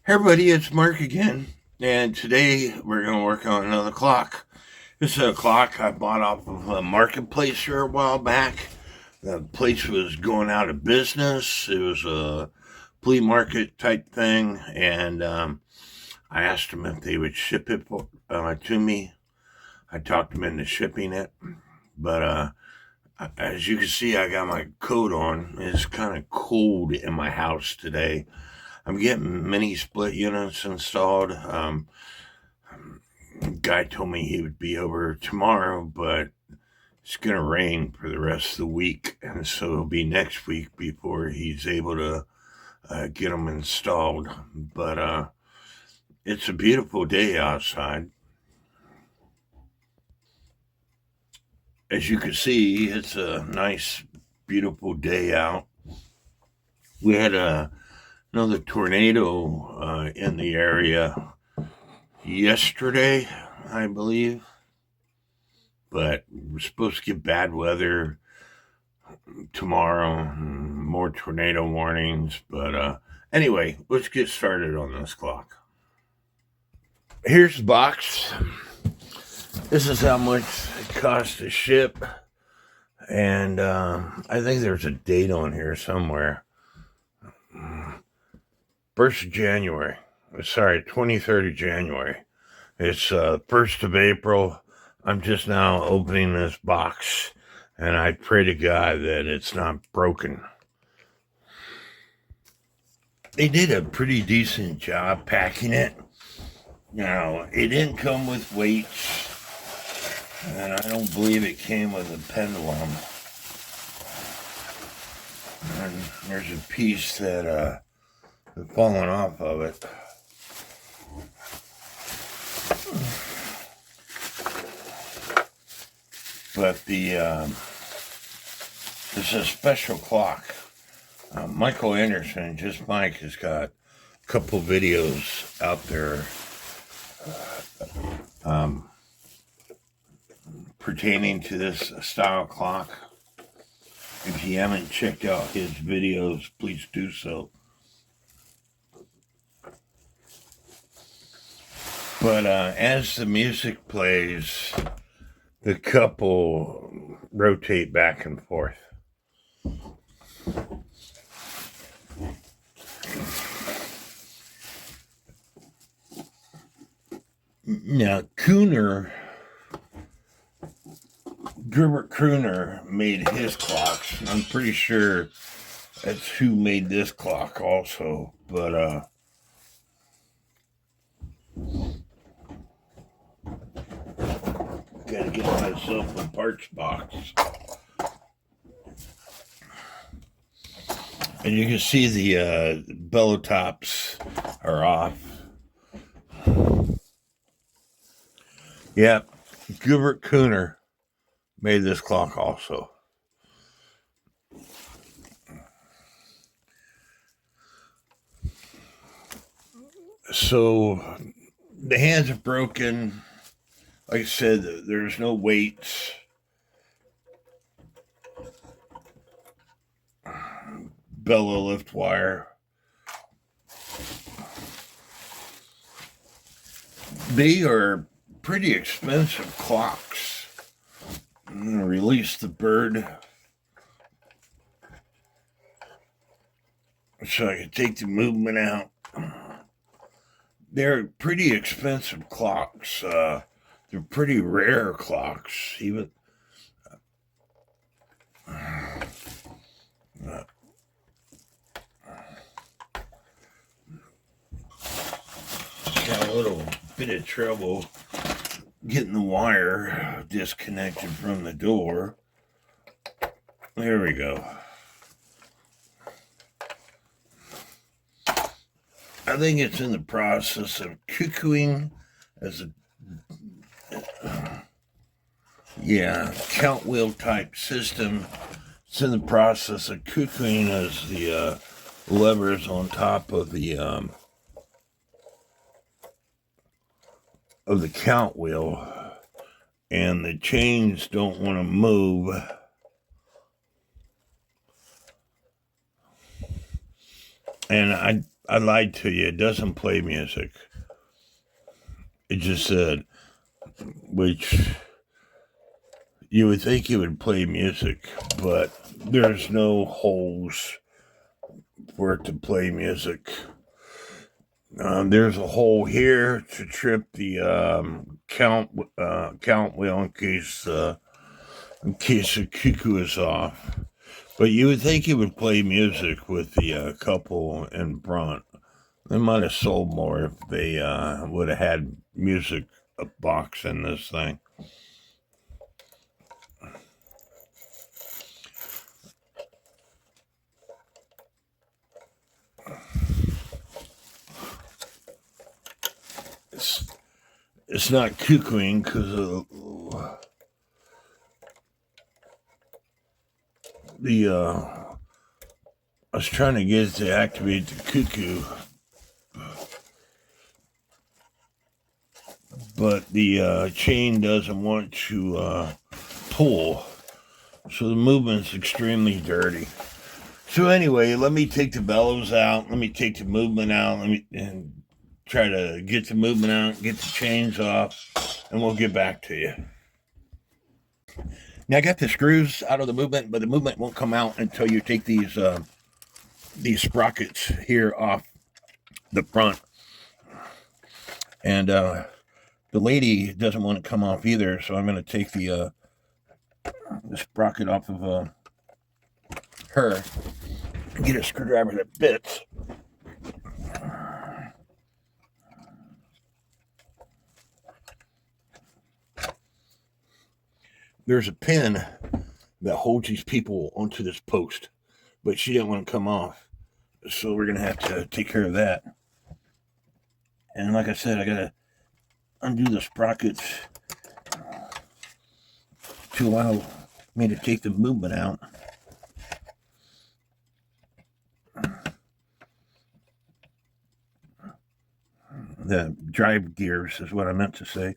Hey everybody, it's Mark again, and today we're going to work on another clock. This is a clock I bought off of a marketplace here a while back. The place was going out of business. It was a flea market type thing, and I asked them if they would ship it to me. I talked them into shipping it, but as you can see, I got my coat on. It's kind of cold in my house today. I'm getting mini split units installed. Guy told me he would be over tomorrow, but it's going to rain for the rest of the week. And so it'll be next week before he's able to get them installed. But it's a beautiful day outside. As you can see, it's a nice, beautiful day out. We had another tornado in the area yesterday, I believe. But we're supposed to get bad weather tomorrow, more tornado warnings. But anyway, let's get started on this clock. Here's the box. This is how much it costs to ship. And I think there's a date on here somewhere. 1st of January. Sorry, 23rd of January. It's 1st of April. I'm just now opening this box, and I pray to God that it's not broken. They did a pretty decent job packing it. Now, it didn't come with weights, and I don't believe it came with a pendulum. And there's a piece that has fallen off of it. But it's a special clock. Michael Anderson, just Mike, has got a couple videos out there pertaining to this style clock. If you haven't checked out his videos, please do so. But as the music plays, the couple rotate back and forth. Now, Gebr Kuner made his clocks. I'm pretty sure that's who made this clock also. But gotta get myself a parts box. And you can see the bellow tops are off. Yep, Gebr Kuner made this clock also. So the hands are broken. Like I said, there's no weights. Bellow lift wire. They are pretty expensive clocks. I'm going to release the bird so I can take the movement out. They're pretty expensive clocks. They're pretty rare clocks. Even got a little bit of trouble getting the wire disconnected from the door. There we go. I think it's in the process of cuckooing as a count wheel type system. It's in the process of cuckooing as the levers on top of the count wheel, and the chains don't want to move. And I lied to you. It doesn't play music. It just said, which you would think it would play music, but there's no holes for it to play music. There's a hole here to trip the count wheel in case the cuckoo is off. But you would think it would play music with the couple in front. They might have sold more if they would have had music a box in this thing. It's not cuckooing because I was trying to get it to activate the cuckoo, but the chain doesn't want to pull, so the movement's extremely dirty. So anyway, let me take the bellows out. Let me take the movement out. And try to get the movement out, get the chains off, and we'll get back to you. Now I got the screws out of the movement, but the movement won't come out until you take these sprockets here off the front. And the lady doesn't want to come off either, so I'm going to take the sprocket off of her and get a screwdriver that fits. There's a pin that holds these people onto this post, but she didn't want to come off, so we're going to have to take care of that. And like I said, I got to undo the sprockets to allow me to take the movement out. The drive gears is what I meant to say.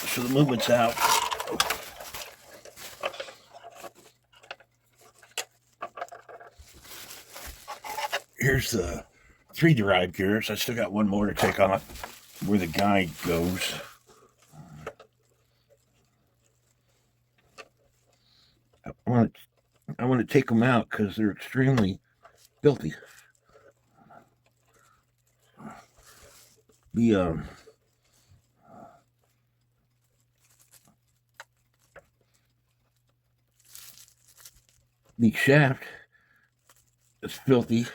So the movement's out. Here's the 3 drive gears. I still got one more to take off where the guide goes. I want to take them out because they're extremely filthy. The shaft is filthy.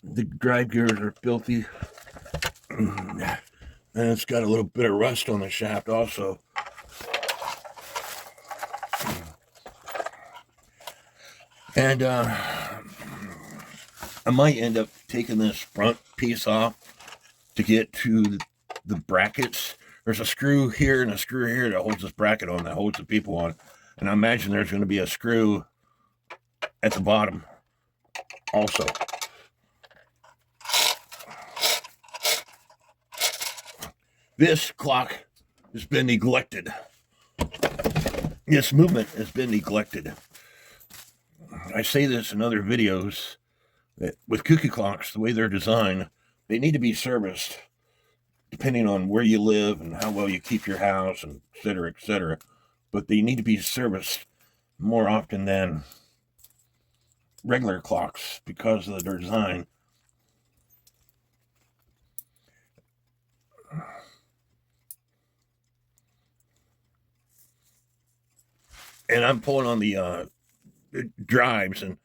The drive gears are filthy. And it's got a little bit of rust on the shaft also. And I might end up taking this front piece off to get to the brackets. There's a screw here and a screw here that holds this bracket on, that holds the people on. And I imagine there's going to be a screw at the bottom also. This clock has been neglected. This movement has been neglected. I say this in other videos that with cuckoo clocks, the way they're designed, they need to be serviced depending on where you live and how well you keep your house, and et cetera, et cetera. But they need to be serviced more often than regular clocks because of their design. And I'm pulling on the drives, and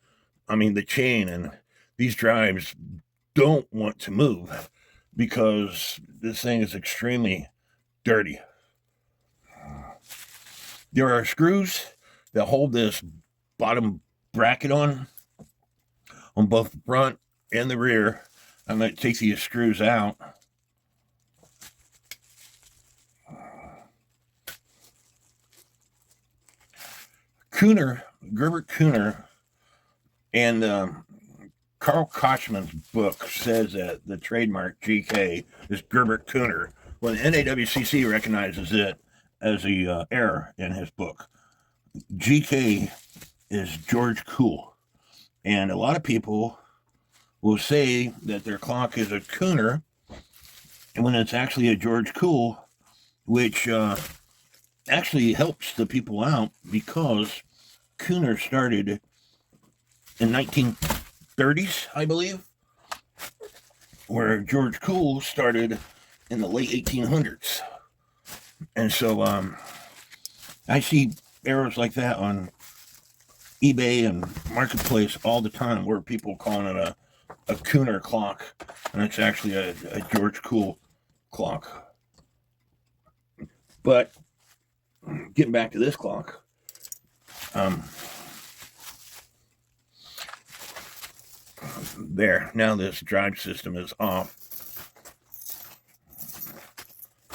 I mean the chain, and these drives don't want to move because this thing is extremely dirty. There are screws that hold this bottom bracket on both the front and the rear. I'm going to take these screws out. Gebr Kuner, and Carl Kochman's book says that the trademark GK is Gebr Kuner. Well, the NAWCC recognizes it as a error in his book. GK is George Cool. And a lot of people will say that their clock is a Kuner when it's actually a George Cool, which actually helps the people out because Kuner started in 1930s, I believe, where George Cool started in the late 1800s. And so I see errors like that on eBay and Marketplace all the time where people calling it a Kuner clock, and it's actually a George Cool clock. But getting back to this clock, there, now this drive system is off.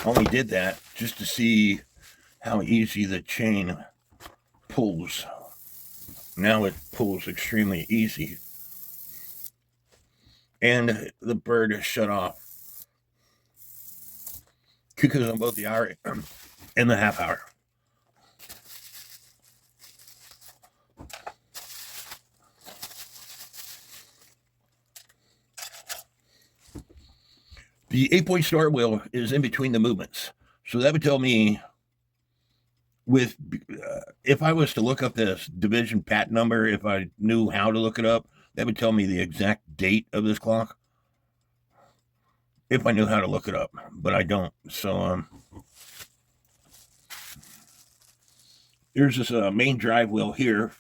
Only did that just to see how easy the chain pulls. Now it pulls extremely easy. And the bird is shut off. Cuckoos on both the hour and the half hour. The 8-point start wheel is in between the movements. So that would tell me if I was to look up this division patent number, if I knew how to look it up, that would tell me the exact date of this clock. If I knew how to look it up, but I don't. So there's this main drive wheel here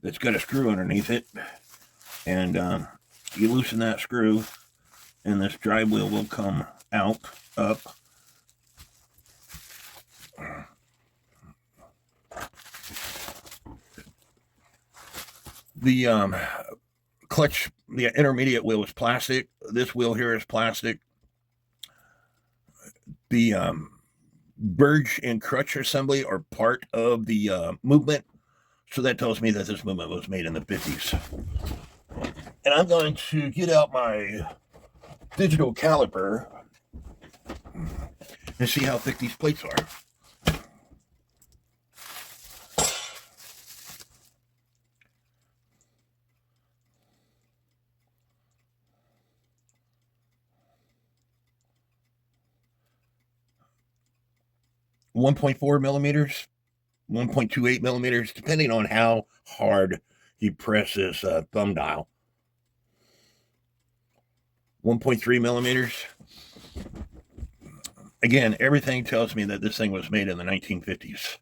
that's got a screw underneath it, and you loosen that screw, and this drive wheel will come up. The clutch, the intermediate wheel is plastic. This wheel here is plastic. The Burge and crutch assembly are part of the movement. So that tells me that this movement was made in the 50s. And I'm going to get out my digital caliper and see how thick these plates are. .4 millimeters, 1.28 millimeters, depending on how hard you press this thumb dial. 1.3 millimeters. Again, everything tells me that this thing was made in the 1950s.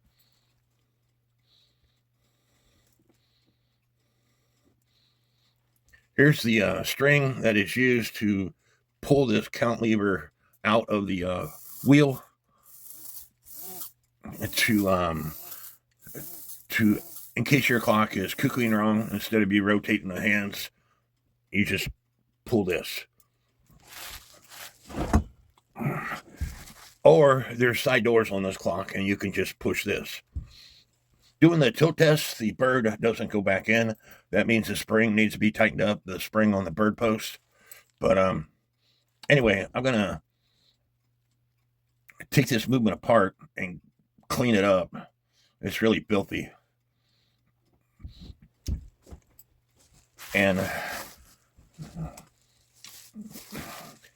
Here's the string that is used to pull this count lever out of the wheel to in case your clock is cuckooing wrong, instead of you rotating the hands, you just pull this. Or there's side doors on this clock, and you can just push this. Doing the tilt test, the bird doesn't go back in. That means the spring needs to be tightened up, the spring on the bird post. But anyway, I'm going to take this movement apart and clean it up. It's really filthy. And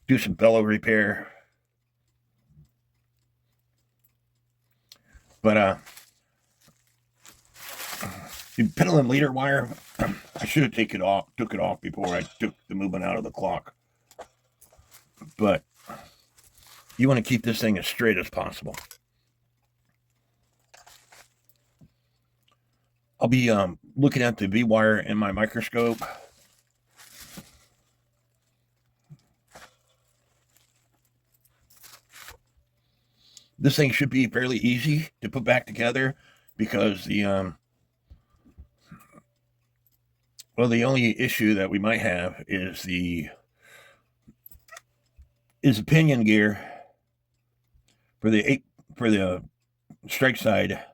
do some bellow repair. But the pendulum leader wire, I should have took it off before I took the movement out of the clock. But you want to keep this thing as straight as possible. I'll be looking at the V-wire in my microscope. This thing should be fairly easy to put back together because the only issue that we might have is the pinion gear for the strike side.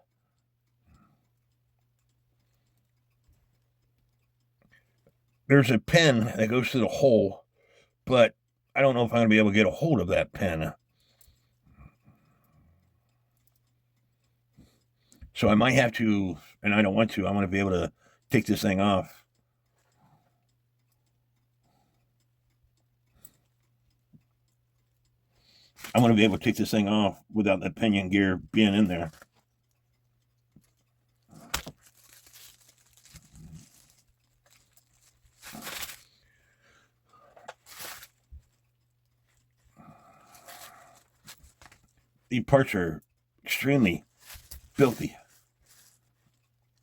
there's a pin that goes through the hole, but I don't know if I'm going to be able to get a hold of that pin. So I might have to, and I don't want to, I want to be able to take this thing off. I want to be able to take this thing off without the pinion gear being in there. These parts are extremely filthy.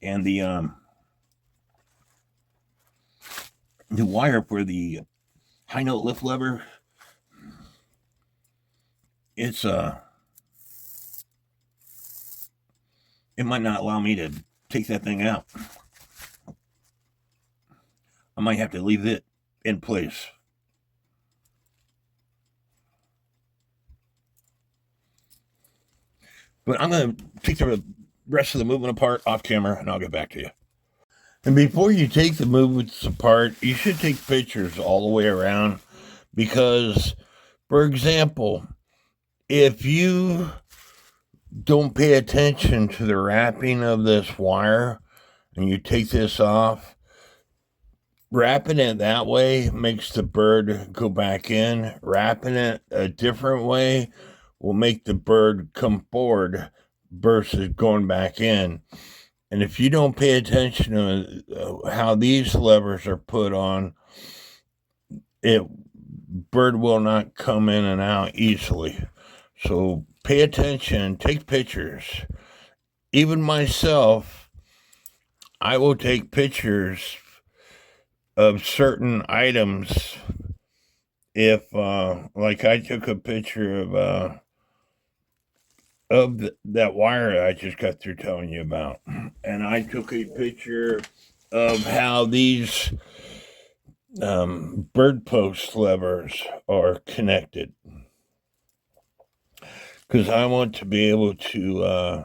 And the wire for the high note lift lever, it's it might not allow me to take that thing out. I might have to leave it in place. But I'm going to take the rest of the movement apart off camera, and I'll get back to you. And before you take the movements apart, you should take pictures all the way around. Because, for example, if you don't pay attention to the wrapping of this wire and you take this off, wrapping it that way makes the bird go back in. Wrapping it a different way will make the bird come forward versus going back in. And if you don't pay attention to how these levers are put on, bird will not come in and out easily. So pay attention, take pictures. Even myself, I will take pictures of certain items. If like I took a picture of that wire I just got through telling you about, and I took a picture of how these bird post levers are connected, because I want to be able to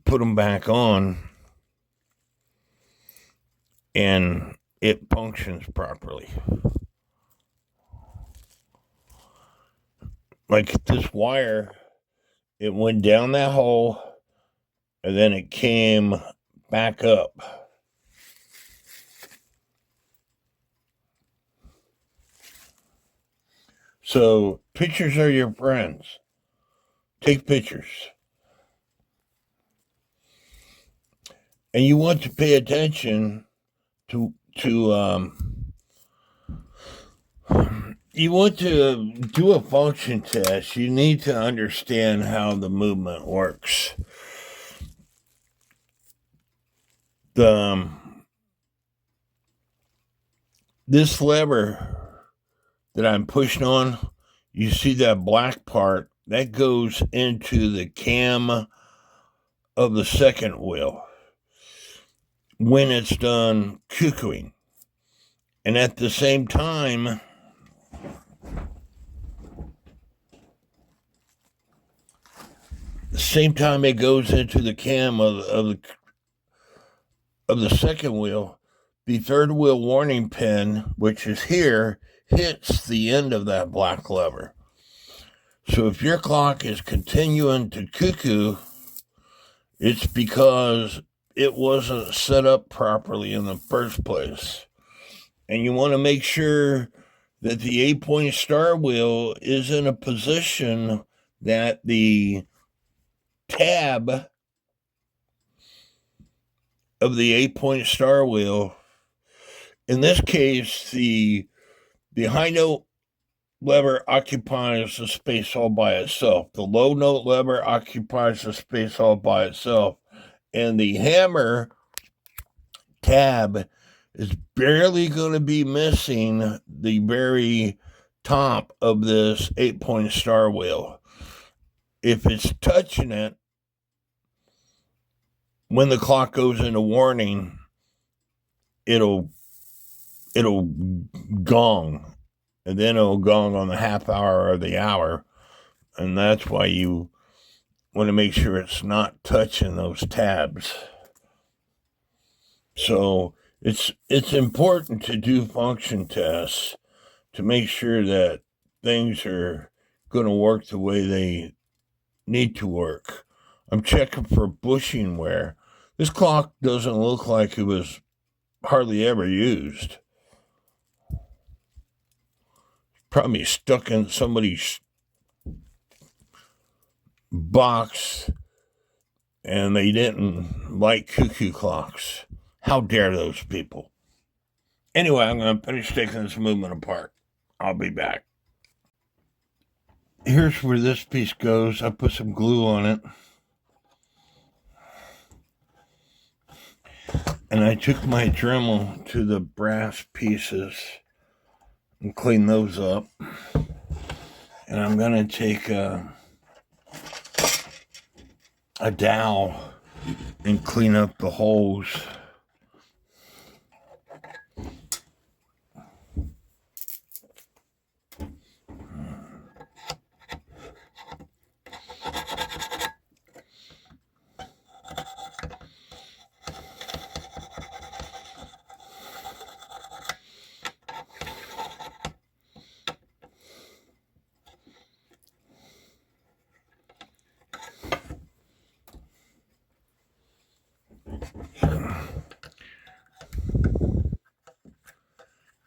put them back on and it functions properly. Like this wire, it went down that hole and then it came back up. So pictures are your friends. Take pictures. And you want to pay attention to you want to do a function test. You need to understand how the movement works. This lever that I'm pushing on, you see that black part that goes into the cam of the second wheel when it's done cuckooing. And at the same time, it goes into the cam of the second wheel, the third wheel warning pin, which is here, hits the end of that black lever. So if your clock is continuing to cuckoo, it's because it wasn't set up properly in the first place. And you want to make sure that the 8-point star wheel is in a position that the tab of the 8-point star wheel, in this case, the high note lever occupies the space all by itself. The low note lever occupies the space all by itself. And the hammer tab is barely going to be missing the very top of this 8-point star wheel. If it's touching it, when the clock goes into warning, it'll gong, and then it'll gong on the half hour or the hour, and that's why you want to make sure it's not touching those tabs. So It's important to do function tests to make sure that things are going to work the way they need to work. I'm checking for bushing wear. This clock doesn't look like it was hardly ever used. Probably stuck in somebody's box and they didn't like cuckoo clocks. How dare those people? Anyway, I'm going to finish taking this movement apart. I'll be back. Here's where this piece goes. I put some glue on it. And I took my Dremel to the brass pieces and clean those up. And I'm going to take a dowel and clean up the holes.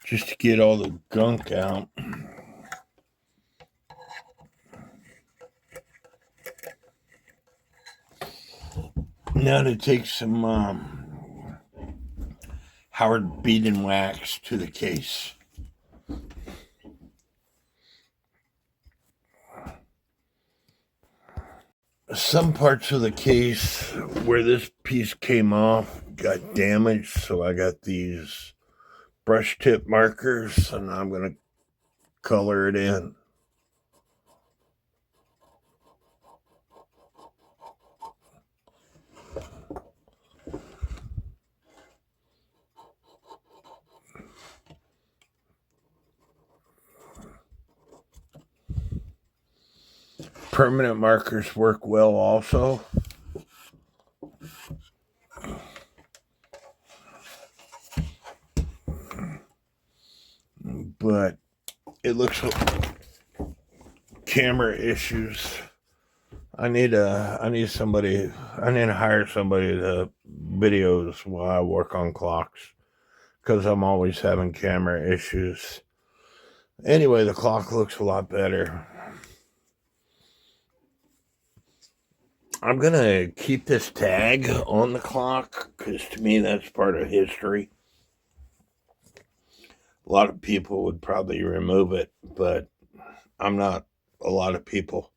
Just to get all the gunk out. Now to take some Howard bead and wax to the case. Some parts of the case where this piece came off got damaged, so I got these brush tip markers and I'm going to color it in. Permanent markers work well also. But it looks like camera issues. I need to hire somebody to videos while I work on clocks because I'm always having camera issues. Anyway, the clock looks a lot better. I'm going to keep this tag on the clock because to me that's part of history. A lot of people would probably remove it, but I'm not a lot of people.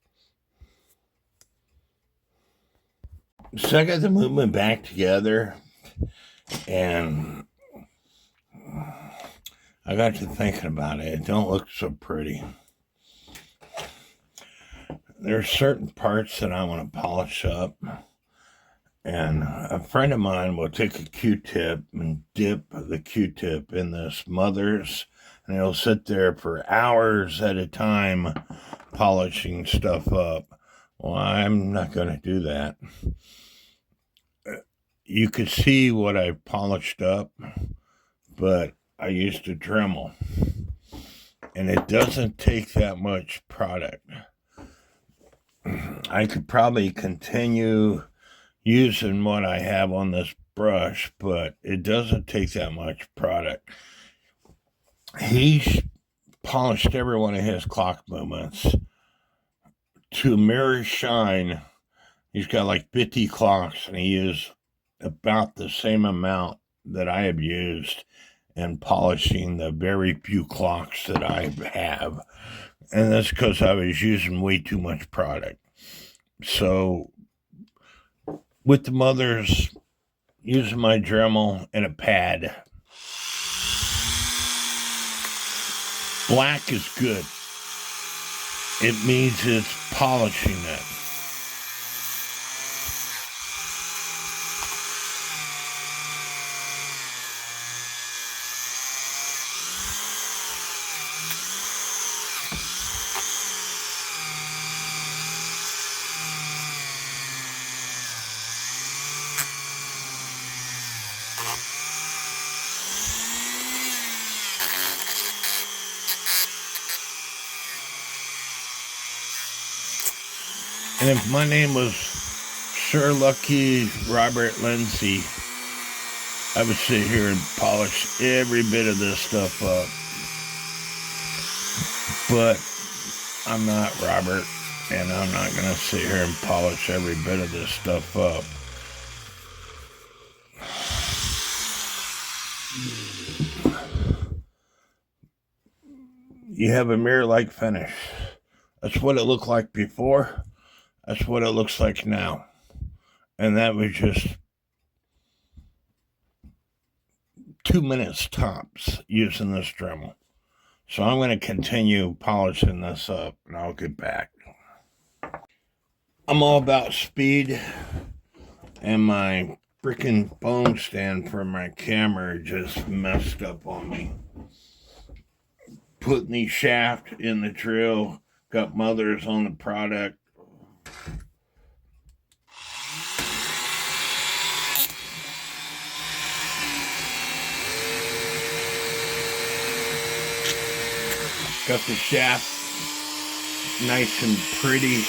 So I got the movement back together and I got to thinking about it. It don't look so pretty. There's certain parts that I want to polish up. And a friend of mine will take a Q-tip and dip the Q-tip in the smothers, and he'll sit there for hours at a time polishing stuff up. Well, I'm not going to do that. You could see what I polished up, but I used a Dremel, and it doesn't take that much product. I could probably continue using what I have on this brush, but it doesn't take that much product. He's polished every one of his clock movements to mirror shine. He's got like 50 clocks, and he used about the same amount that I have used in polishing the very few clocks that I have. And that's because I was using way too much product. So with the mothers, using my Dremel and a pad. Black is good. It means it's polishing it. And if my name was Sir Lucky Robert Lindsay, I would sit here and polish every bit of this stuff up. But I'm not Robert, and I'm not going to sit here and polish every bit of this stuff up. You have a mirror-like finish. That's what it looked like before. That's what it looks like now. And that was just 2 minutes tops using this Dremel. So I'm going to continue polishing this up, and I'll get back. I'm all about speed, and my freaking phone stand for my camera just messed up on me. Putting the shaft in the drill, got mothers on the product. Got the shaft nice and pretty.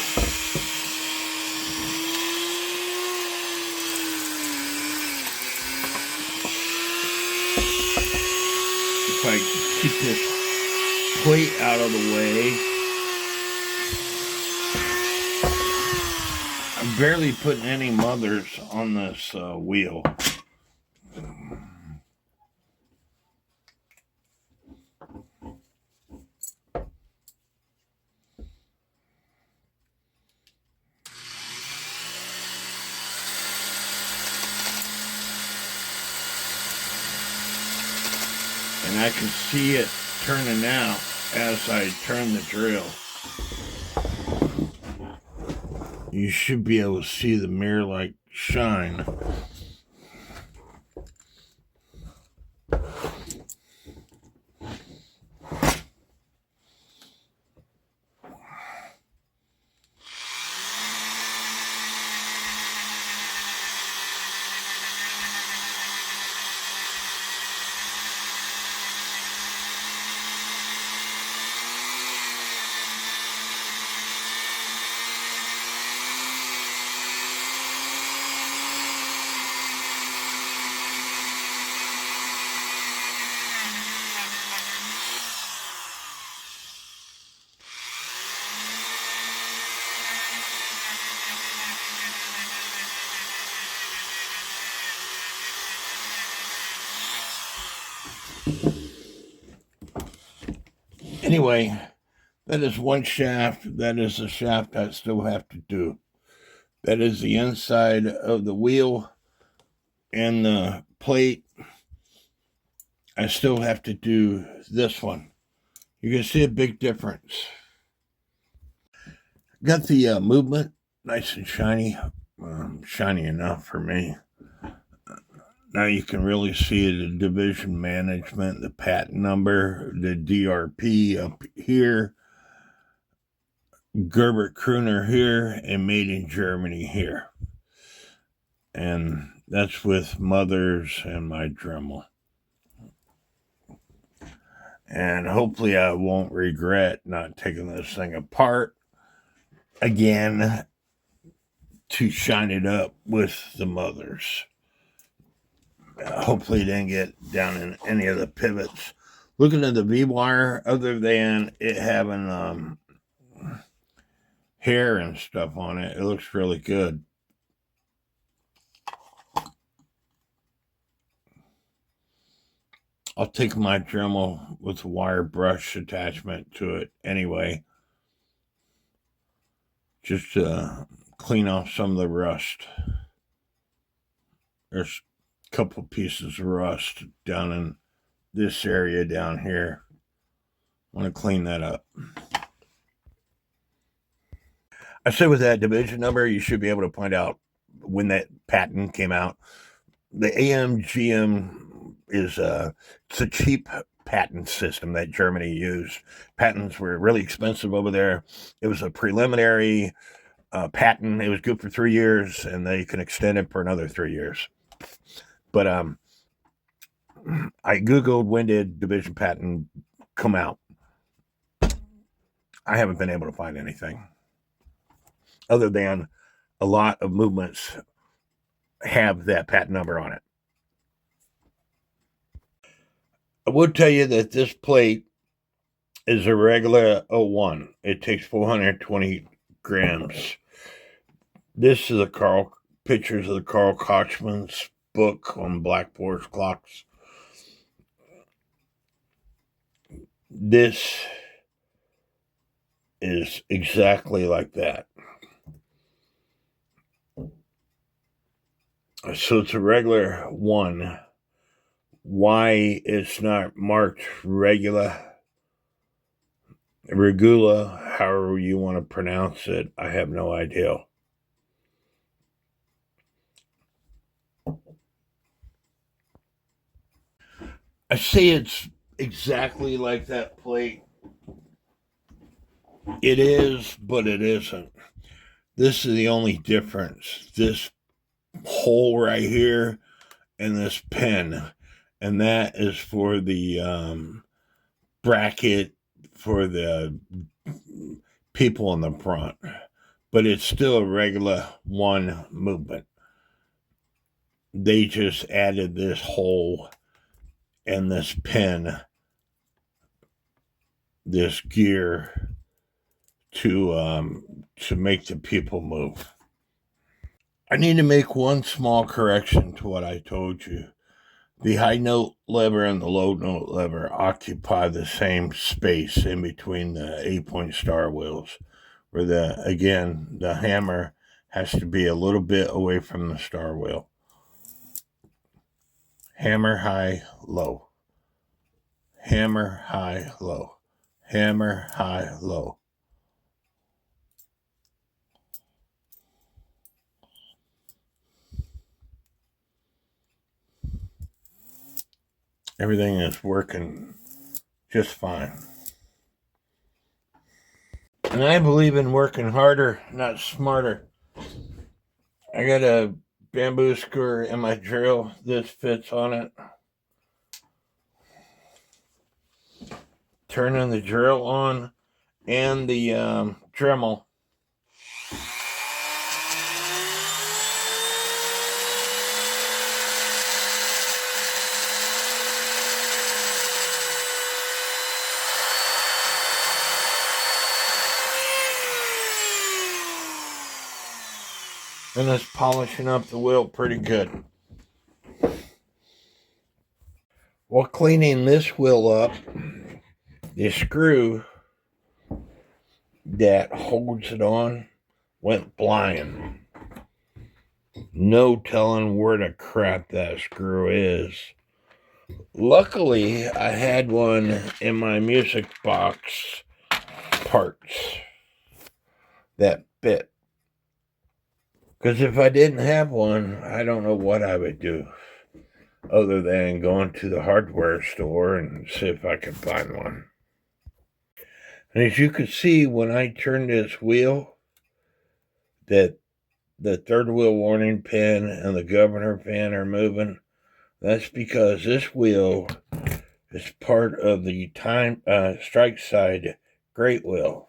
If I keep this plate out of the way, I'm barely putting any mothers on this wheel. And I can see it turning out as I turn the drill. You should be able to see the mirror-like shine. Anyway, that is one shaft. That is a shaft I still have to do. That is the inside of the wheel and the plate. I still have to do this one. You can see a big difference. Got the movement nice and shiny. Shiny enough for me. Now you can really see the division management, the patent number, the DRP up here, Gebr Kuner here, and made in Germany here. And that's with mothers and my Dremel. And hopefully I won't regret not taking this thing apart again to shine it up with the mothers. Hopefully it didn't get down in any of the pivots. Looking at the V-wire, other than it having hair and stuff on it, it looks really good. I'll take my Dremel with a wire brush attachment to it anyway, just to clean off some of the rust. There's a couple pieces of rust down in this area down here. I want to clean that up. I said with that division number, you should be able to find out when that patent came out. The AMGM is it's a cheap patent system that Germany used. Patents were really expensive over there. It was a preliminary patent. It was good for 3 years, and they can extend it for another 3 years. But I Googled when did division patent come out. I haven't been able to find anything. other than a lot of movements have that patent number on it. I would tell you that this plate is a Regula 01. It takes 420 grams. This is pictures of the Carl Kochman's book on black forest clocks. This is exactly like that. So it's a regular 1. Why it's not marked Regula, however you want to pronounce it, I have no idea. I say it's exactly like that plate. It is, but it isn't. This is the only difference. This hole right here and this pin, and that is for the bracket for the people in the front, but it's still a regular 1 movement. They just added this hole and this pin, this gear to make the people move. I need to make one small correction to what I told you. The high note lever and the low note lever occupy the same space in between the 8-point star wheels, where the hammer has to be a little bit away from the star wheel. Hammer, high, low. Hammer, high, low. Hammer, high, low. Everything is working just fine. And I believe in working harder, not smarter. I got a bamboo skewer in my drill. This fits on it. Turning the drill on and the Dremel. And it's polishing up the wheel pretty good. While cleaning this wheel up, the screw that holds it on went flying. No telling where the crap that screw is. Luckily, I had one in my music box parts that fit. Because if I didn't have one, I don't know what I would do other than going to the hardware store and see if I could find one. And as you can see, when I turn this wheel, that the third wheel warning pin and the governor pin are moving. That's because this wheel is part of the strike side great wheel.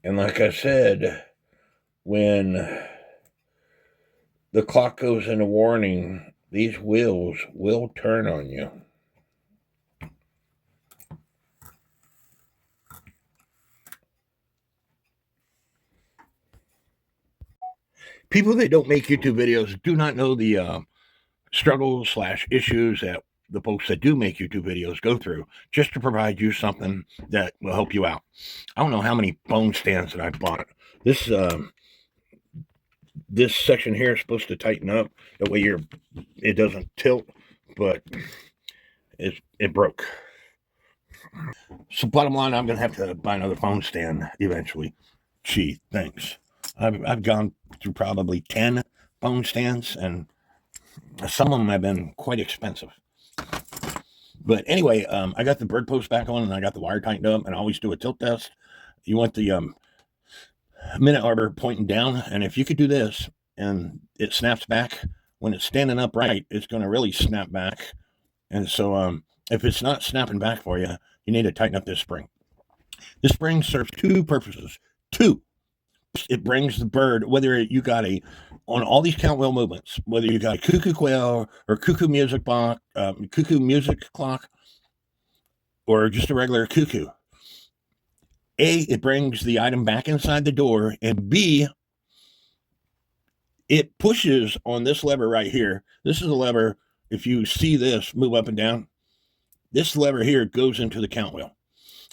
And like I said, when the clock goes into warning, these wheels will turn on you. People that don't make YouTube videos do not know the struggles/issues that the folks that do make YouTube videos go through, just to provide you something that will help you out. I don't know how many phone stands that I bought. This section here is supposed to tighten up. That way it doesn't tilt, but it broke. So bottom line, I'm going to have to buy another phone stand eventually. Gee, thanks. I've gone through probably 10 phone stands, and some of them have been quite expensive. But anyway, I got the bird post back on, and I got the wire tightened up, and I always do a tilt test. You want the minute arbor pointing down, and if you could do this and it snaps back when it's standing upright, it's going to really snap back. And so if it's not snapping back for you, you need to tighten up this spring. This spring serves 2 purposes. 2. it brings the bird, whether you got on all these count wheel movements, whether you got a cuckoo quail or cuckoo music clock, or just a regular cuckoo. A, it brings the item back inside the door, and B, it pushes on this lever right here. This is a lever. If you see this move up and down, this lever here goes into the count wheel.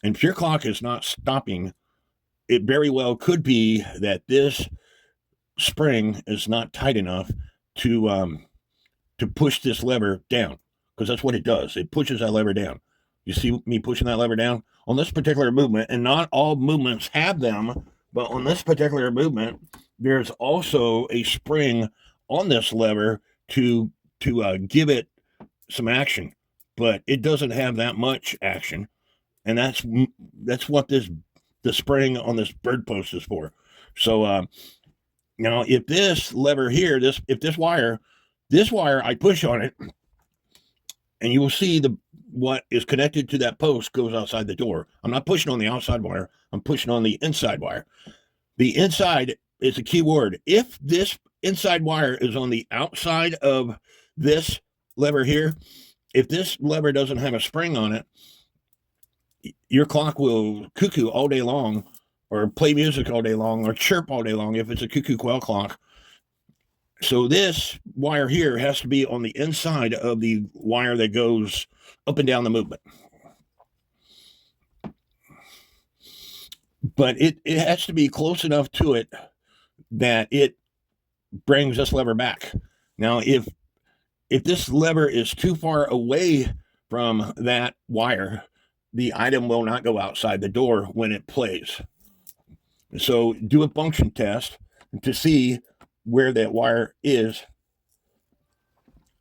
And if your clock is not stopping, it very well could be that this spring is not tight enough to push this lever down, because that's what it does. It pushes that lever down. You see me pushing that lever down on this particular movement, and not all movements have them, but on this particular movement, there's also a spring on this lever to give it some action, but it doesn't have that much action, and that's what the spring on this bird post is for. So if this lever here, if this wire I push on it, and you will see what is connected to that post goes outside the door. I'm not pushing on the outside wire. I'm pushing on the inside wire. The inside is a key word. If this inside wire is on the outside of this lever here, if this lever doesn't have a spring on it, your clock will cuckoo all day long, or play music all day long, or chirp all day long if it's a cuckoo quail clock. So this wire here has to be on the inside of the wire that goes up and down the movement. But it has to be close enough to it that it brings this lever back. Now, if this lever is too far away from that wire, the item will not go outside the door when it plays. So do a function test to see where that wire is.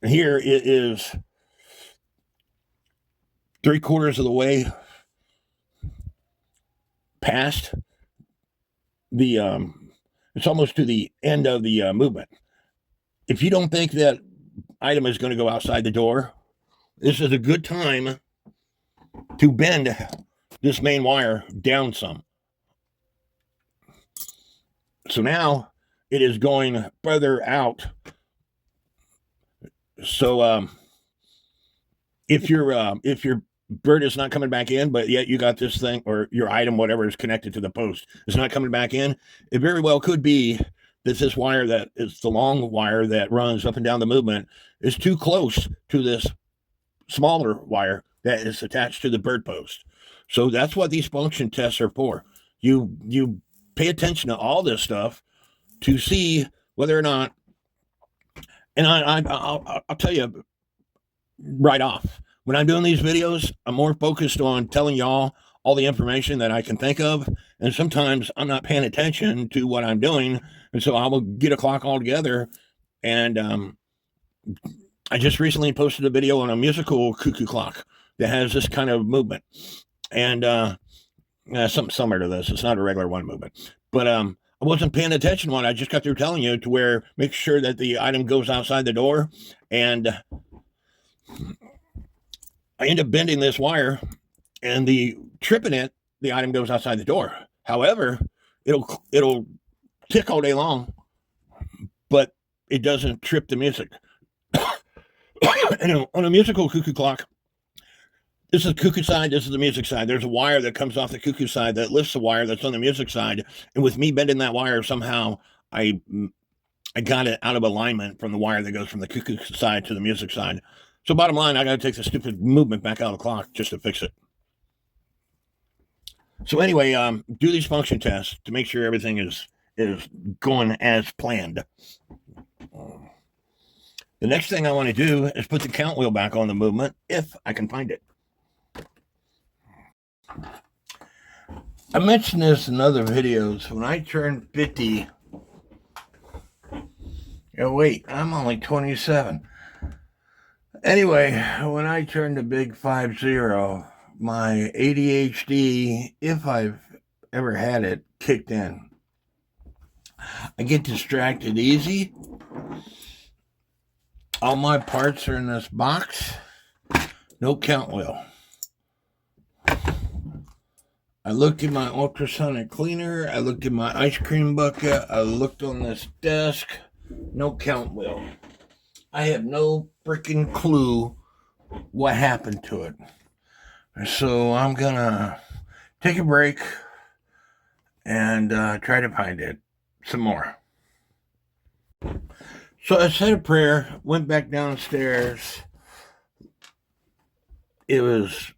Here it is 3/4 of the way past the it's almost to the end of the movement. If you don't think that item is going to go outside the door, this is a good time to bend this main wire down some. So now it is going further out. So if your bird is not coming back in, but yet you got this thing, or your item, whatever is connected to the post, is not coming back in, it very well could be that this wire, that is the long wire that runs up and down the movement, is too close to this smaller wire that is attached to the bird post. So that's what these function tests are for. You pay attention to all this stuff to see whether or not, and I'll tell you right off, when I'm doing these videos, I'm more focused on telling y'all all the information that I can think of, and sometimes I'm not paying attention to what I'm doing, and so I will get a clock altogether. And I just recently posted a video on a musical cuckoo clock that has this kind of movement, and something similar to this. It's not a regular one movement, but I wasn't paying attention when I just got through telling you to where make sure that the item goes outside the door, and I end up bending this wire, and tripping it, the item goes outside the door. However, it'll tick all day long, but it doesn't trip the music. And on a musical cuckoo clock, this is the cuckoo side, this is the music side. There's a wire that comes off the cuckoo side that lifts the wire that's on the music side. And with me bending that wire, somehow I got it out of alignment from the wire that goes from the cuckoo side to the music side. So bottom line, I got to take the stupid movement back out of the clock just to fix it. So anyway, do these function tests to make sure everything is going as planned. The next thing I want to do is put the count wheel back on the movement if I can find it. I mentioned this in other videos. When I turned 50, oh wait, I'm only 27. Anyway, when I turned the big 50, my ADHD, if I've ever had it, kicked in. I get distracted easy. All my parts are in this box. No count wheel. I looked in my ultrasonic cleaner. I looked in my ice cream bucket. I looked on this desk. No count wheel. I have no freaking clue what happened to it. So I'm gonna take a break and try to find it some more. So I said a prayer, went back downstairs. It was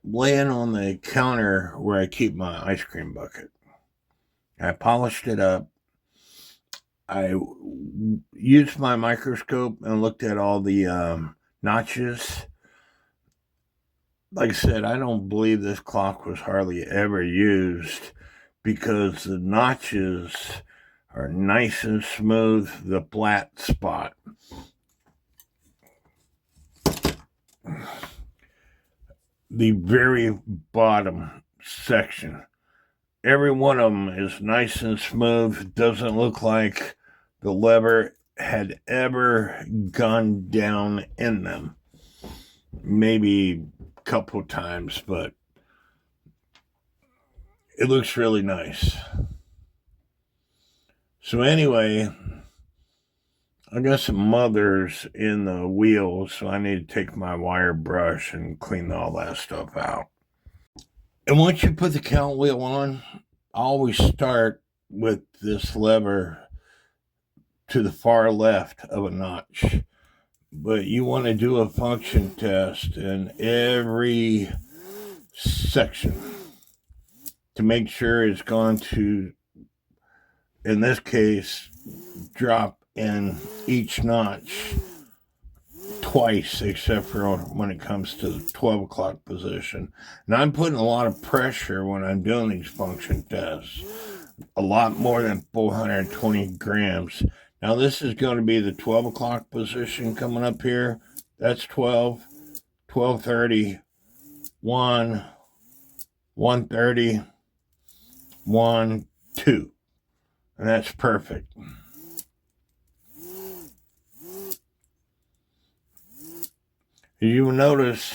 laying on the counter where I keep my ice cream bucket. I polished it up. I used my microscope and looked at all the notches. Like I said, I don't believe this clock was hardly ever used because the notches are nice and smooth, the flat spot. The very bottom section, every one of them is nice and smooth. Doesn't look like the lever had ever gone down in them. Maybe a couple times, but it looks really nice. So anyway, I got some mothers in the wheels, so I need to take my wire brush and clean all that stuff out. And once you put the count wheel on, I always start with this lever to the far left of a notch. But you want to do a function test in every section to make sure it's going to, in this case, drop in each notch twice, except for when it comes to the 12 o'clock position. And I'm putting a lot of pressure when I'm doing these function tests, a lot more than 420 grams. Now this is going to be the 12 o'clock position coming up here. That's 12, 12:30, 1, 1:30, 1, 2. And that's perfect. You will notice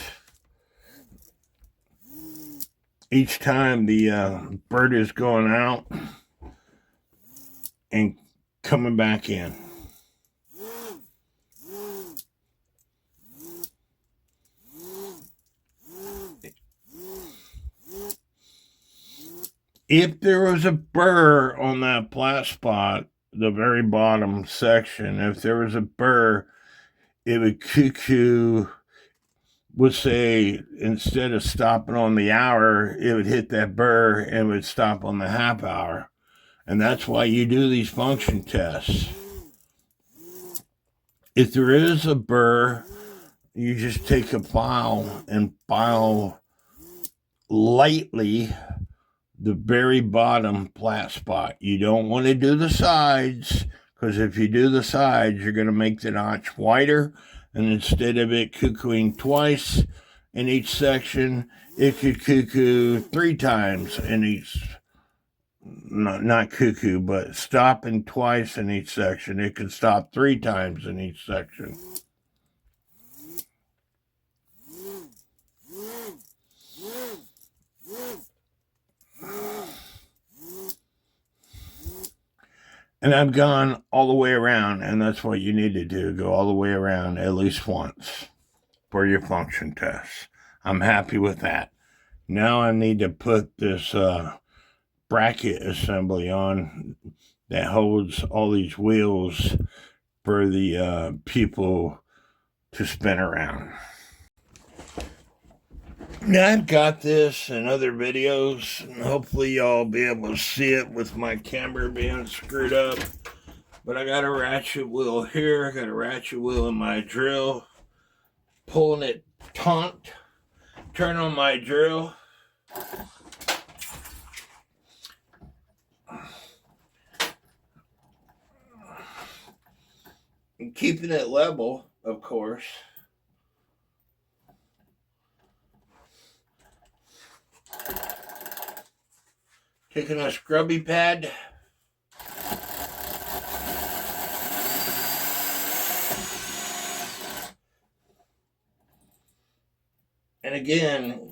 each time the bird is going out and coming back in. If there was a burr on that flat spot, the very bottom section, if there was a burr, it would cuckoo, would say, instead of stopping on the hour, it would hit that burr and would stop on the half hour. And that's why you do these function tests. If there is a burr, you just take a file and file lightly the very bottom flat spot. You don't want to do the sides, because if you do the sides, you're going to make the notch wider. And instead of it cuckooing twice in each section, it could cuckoo 3 times in each. Not cuckoo, but stopping twice in each section. It could stop 3 times in each section. And I've gone all the way around, and that's what you need to do. Go all the way around at least once for your function tests. I'm happy with that. Now I need to put this bracket assembly on that holds all these wheels for the people to spin around. Now I've got this in other videos, and hopefully y'all be able to see it with my camera being screwed up. But I got a ratchet wheel here, I got a ratchet wheel in my drill, pulling it taut, turn on my drill. And keeping it level, of course. Taking a scrubby pad. And again,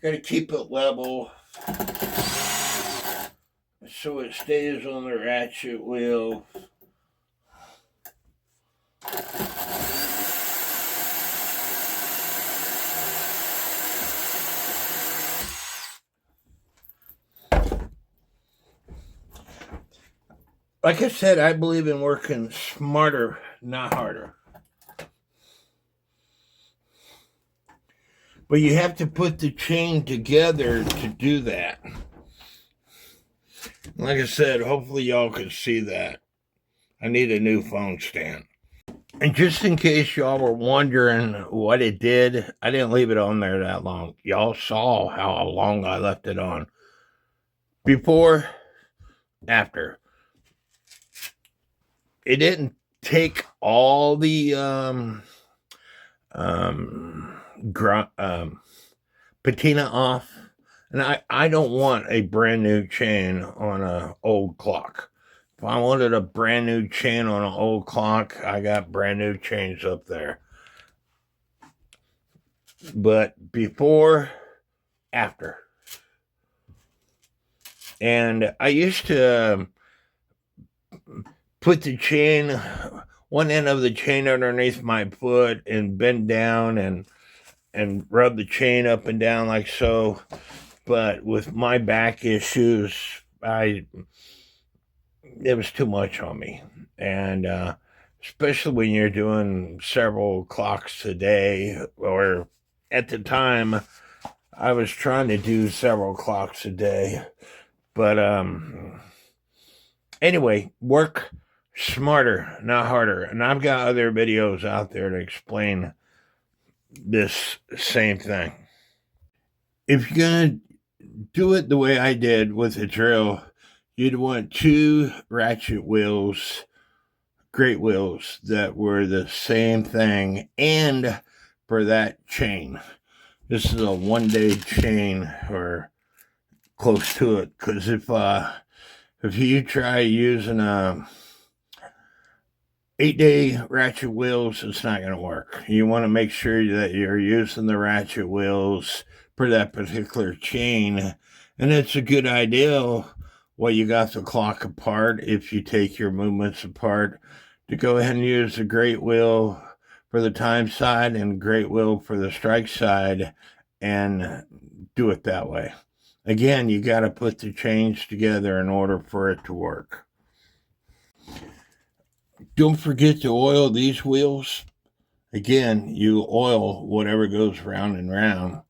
Got to keep it level so it stays on the ratchet wheel. Like I said, I believe in working smarter, not harder. But you have to put the chain together to do that. Like I said, hopefully y'all can see that. I need a new phone stand. And just in case y'all were wondering what it did, I didn't leave it on there that long. Y'all saw how long I left it on. Before, after. It didn't take all the patina off. And I don't want a brand new chain on an old clock. If I wanted a brand new chain on an old clock, I got brand new chains up there. But before, after. And I used to put the chain, one end of the chain underneath my foot and bend down and rub the chain up and down like so. But with my back issues, it was too much on me. And especially when you're doing several clocks a day, or at the time, I was trying to do several clocks a day. But anyway, work smarter, not harder. And I've got other videos out there to explain this same thing. If you're going to do it the way I did with the drill, you'd want 2 ratchet wheels, great wheels that were the same thing, and for that chain. This is a 1-day chain or close to it, because if you try using a 8-day ratchet wheels, it's not going to work. You want to make sure that you're using the ratchet wheels for that particular chain. And it's a good idea while you got the clock apart, if you take your movements apart, to go ahead and use the great wheel for the time side and great wheel for the strike side, and do it that way. Again, you got to put the chains together in order for it to work. Don't forget to oil these wheels. Again, you oil whatever goes round and round.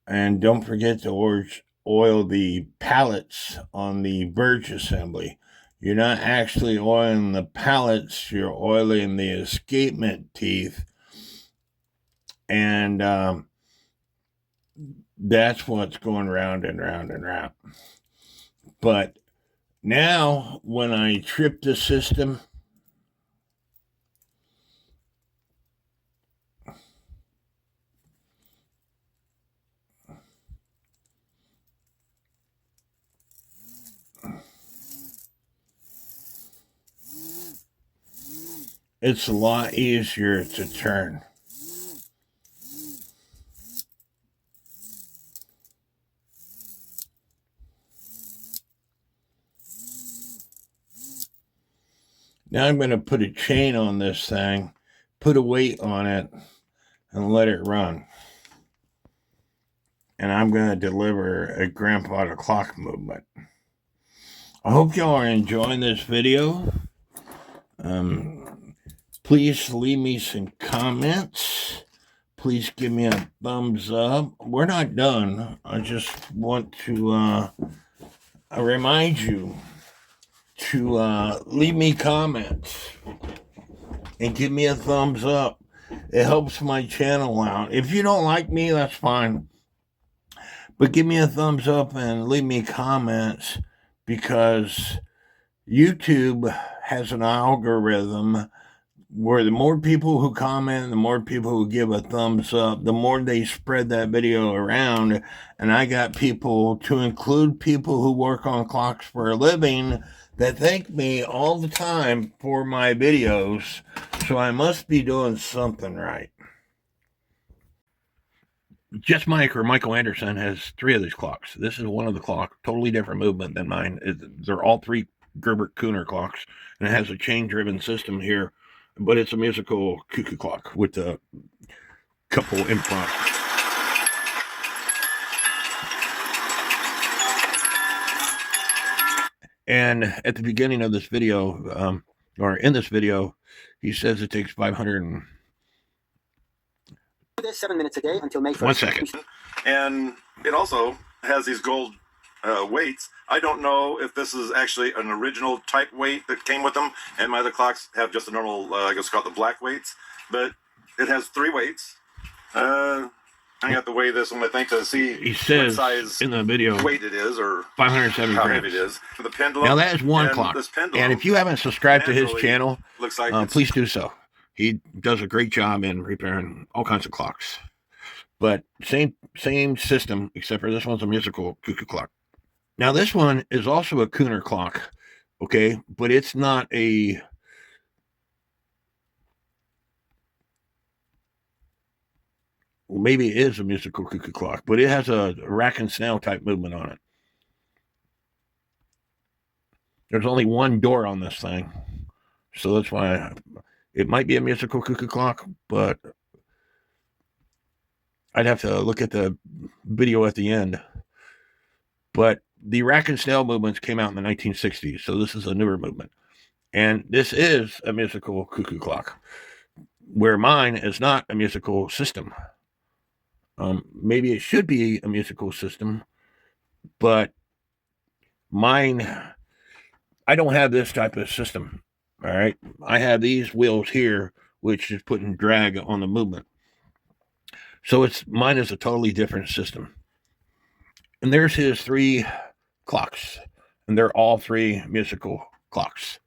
And don't forget to oil the pallets on the verge assembly. You're not actually oiling the pallets, you're oiling the escapement teeth. And that's what's going round and round and round. But now, when I trip the system, it's a lot easier to turn. Now I'm going to put a chain on this thing, put a weight on it, and let it run. And I'm going to deliver a grandpa to clock movement. I hope y'all are enjoying this video. Please leave me some comments. Please give me a thumbs up. We're not done. I just want to remind you to leave me comments and give me a thumbs up. It helps my channel out. If you don't like me, that's fine. But give me a thumbs up and leave me comments, because YouTube has an algorithm where the more people who comment, the more people who give a thumbs up, the more they spread that video around. And I got people, to include people who work on clocks for a living, that thank me all the time for my videos. So I must be doing something right. Just Mike or Michael Anderson has 3 of these clocks. This is one of the clock, totally different movement than mine. They're all 3 Gebr Kuner clocks, and it has a chain-driven system here, but it's a musical cuckoo clock with a couple in front. And at the beginning of this video, or in this video, he says it takes 500 and... This 7 minutes a day until May 1st. 1 second. And it also has these gold weights. I don't know if this is actually an original type weight that came with them, and my other clocks have just a normal, I guess called the black weights, but it has 3 weights. I have to weigh this one, I think, to see he says what size in the video weight it is, or 570 how grams. heavy it is. For the pendulum. Now that is one and clock. Pendulum, and if you haven't subscribed to his channel, looks like please do so. He does a great job in repairing all kinds of clocks. But same system, except for this one's a musical cuckoo clock. Now this one is also a Kuner clock, okay? But it's not a... Well, maybe it is a musical cuckoo clock, but it has a rack and snail type movement on it. There's only one door on this thing, so that's why it might be a musical cuckoo clock, but I'd have to look at the video at the end. But the rack and snail movements came out in the 1960s, so this is a newer movement. And this is a musical cuckoo clock, where mine is not a musical system. Maybe it should be a musical system, but mine, I don't have this type of system, all right? I have these wheels here, which is putting drag on the movement. So mine is a totally different system. And there's his 3 clocks, and they're all 3 musical clocks,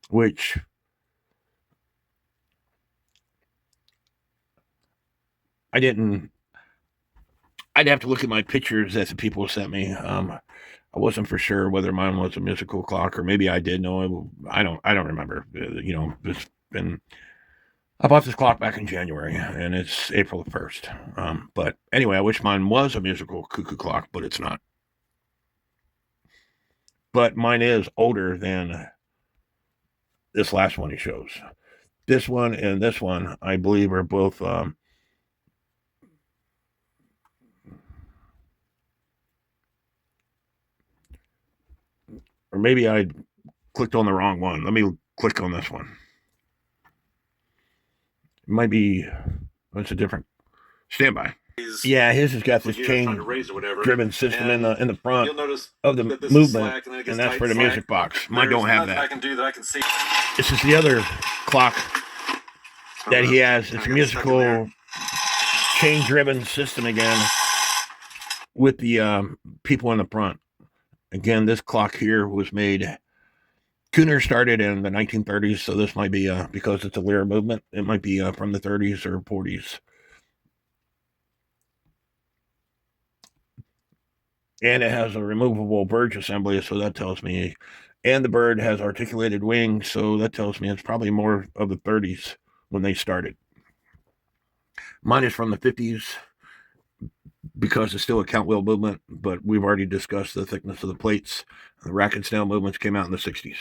which I'd have to look at my pictures that the people sent me. I wasn't for sure whether mine was a musical clock, or maybe I did know it. I don't remember. You know, I bought this clock back in January, and it's April 1st. But anyway, I wish mine was a musical cuckoo clock, but it's not. But mine is older than this last one he shows. This one and this one, I believe, are both... or maybe I clicked on the wrong one. Let me click on this one. It might be... It's a different... Standby. Yeah, his has got this chain-driven system in the front of the movement, and that's for the music box. Mine don't have that. I can do that. I can see. This is the other clock that he has. It's a musical chain-driven system again with the people in the front. Again, this clock here was made... Kuner started in the 1930s, so this might be, because it's a Lyra movement, it might be from the 30s or 40s. And it has a removable verge assembly, so that tells me... And the bird has articulated wings, so that tells me it's probably more of the 30s when they started. Mine is from the 50s, because it's still a count wheel movement, but we've already discussed the thickness of the plates. The rack and snail movements came out in the 60s.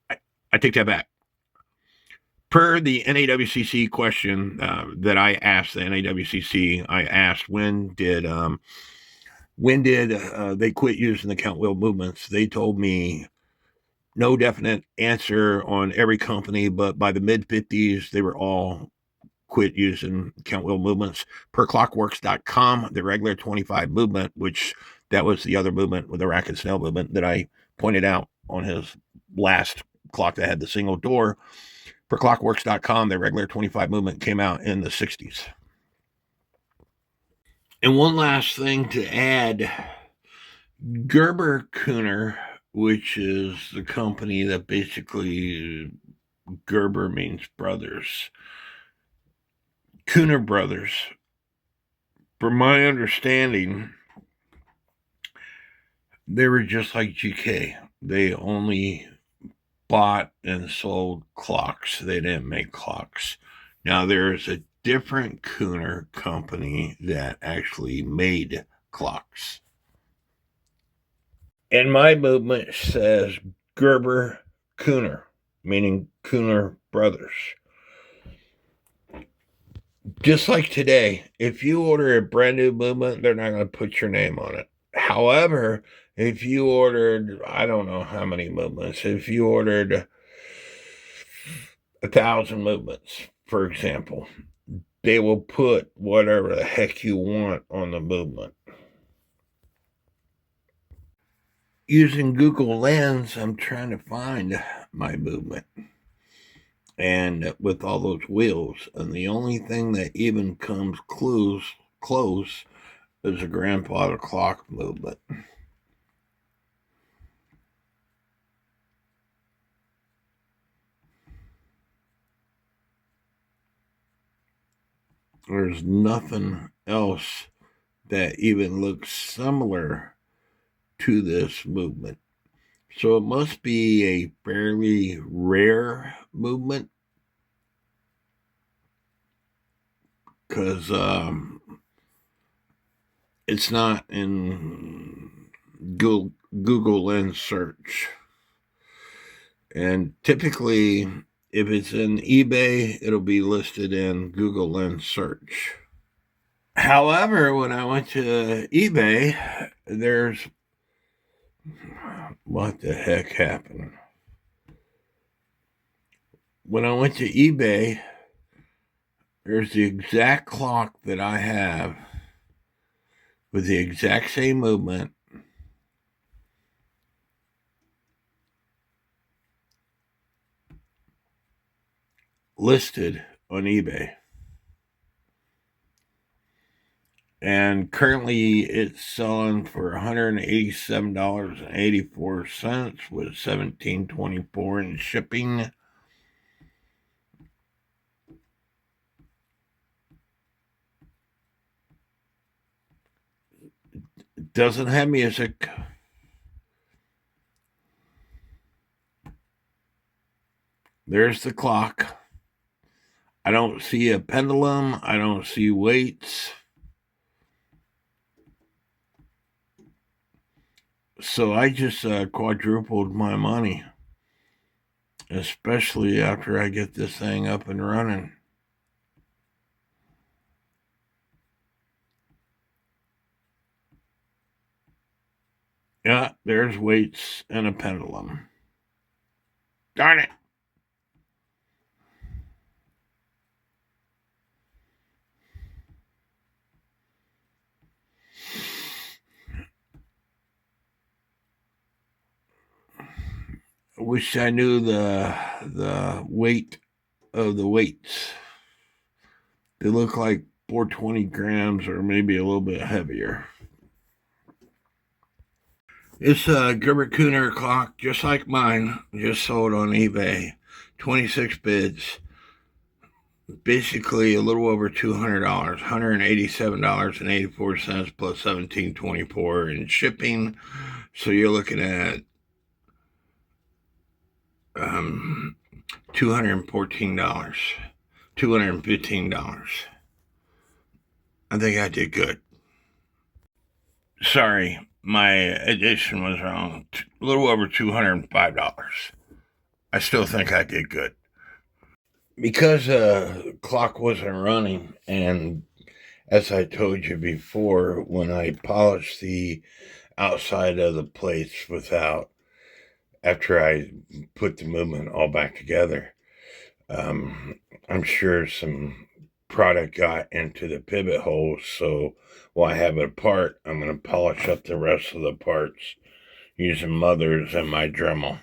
I take that back. Per the NAWCC question that I asked the NAWCC, I asked when did they quit using the count wheel movements? They told me no definite answer on every company, but by the mid-50s, they were all quit using count wheel movements. Per clockworks.com, the regular 25 movement, which that was the other movement with the rack and snail movement that I pointed out on his last clock that had the single door. Per clockworks.com, the regular 25 movement came out in the 60s. And one last thing to add, Gebr Kuner, which is the company that basically Gebr means brothers. Kuner brothers, from my understanding, they were just like GK. They only bought and sold clocks. They didn't make clocks. Now, there's a different Kuner company that actually made clocks. And my movement says Gebr Kuner, meaning Kuner Brothers. Just like today, if you order a brand new movement, they're not going to put your name on it. However, if you ordered, I don't know how many movements, if you ordered 1,000 movements, for example, they will put whatever the heck you want on the movement. Using Google Lens, I'm trying to find my movement. And with all those wheels, and the only thing that even comes close is a grandfather clock movement. There's nothing else that even looks similar to this movement. So it must be a fairly rare movement, because it's not in Google Lens search. And typically, if it's in eBay, it'll be listed in Google Lens search. However, when I went to eBay, there's... What the heck happened? When I went to eBay, there's the exact clock that I have with the exact same movement listed on eBay. And currently it's selling for $187.84 with $17.24 in shipping. It doesn't have music. There's the clock. I don't see a pendulum. I don't see weights. So I just quadrupled my money, especially after I get this thing up and running. Yeah, there's weights and a pendulum. Darn it. I wish I knew the weight of the weights. They look like 420 grams or maybe a little bit heavier. It's a Gebr Kuner clock, just like mine, just sold on eBay. 26 bids. Basically a little over $200, $187.84 plus $17.24 in shipping. So you're looking at $214, $215. I think I did good. Sorry, my addition was wrong. A little over $205. I still think I did good. Because the clock wasn't running, and as I told you before, when I polished the outside of the plates after I put the movement all back together, I'm sure some product got into the pivot holes. So while I have it apart, I'm going to polish up the rest of the parts using mothers and my Dremel.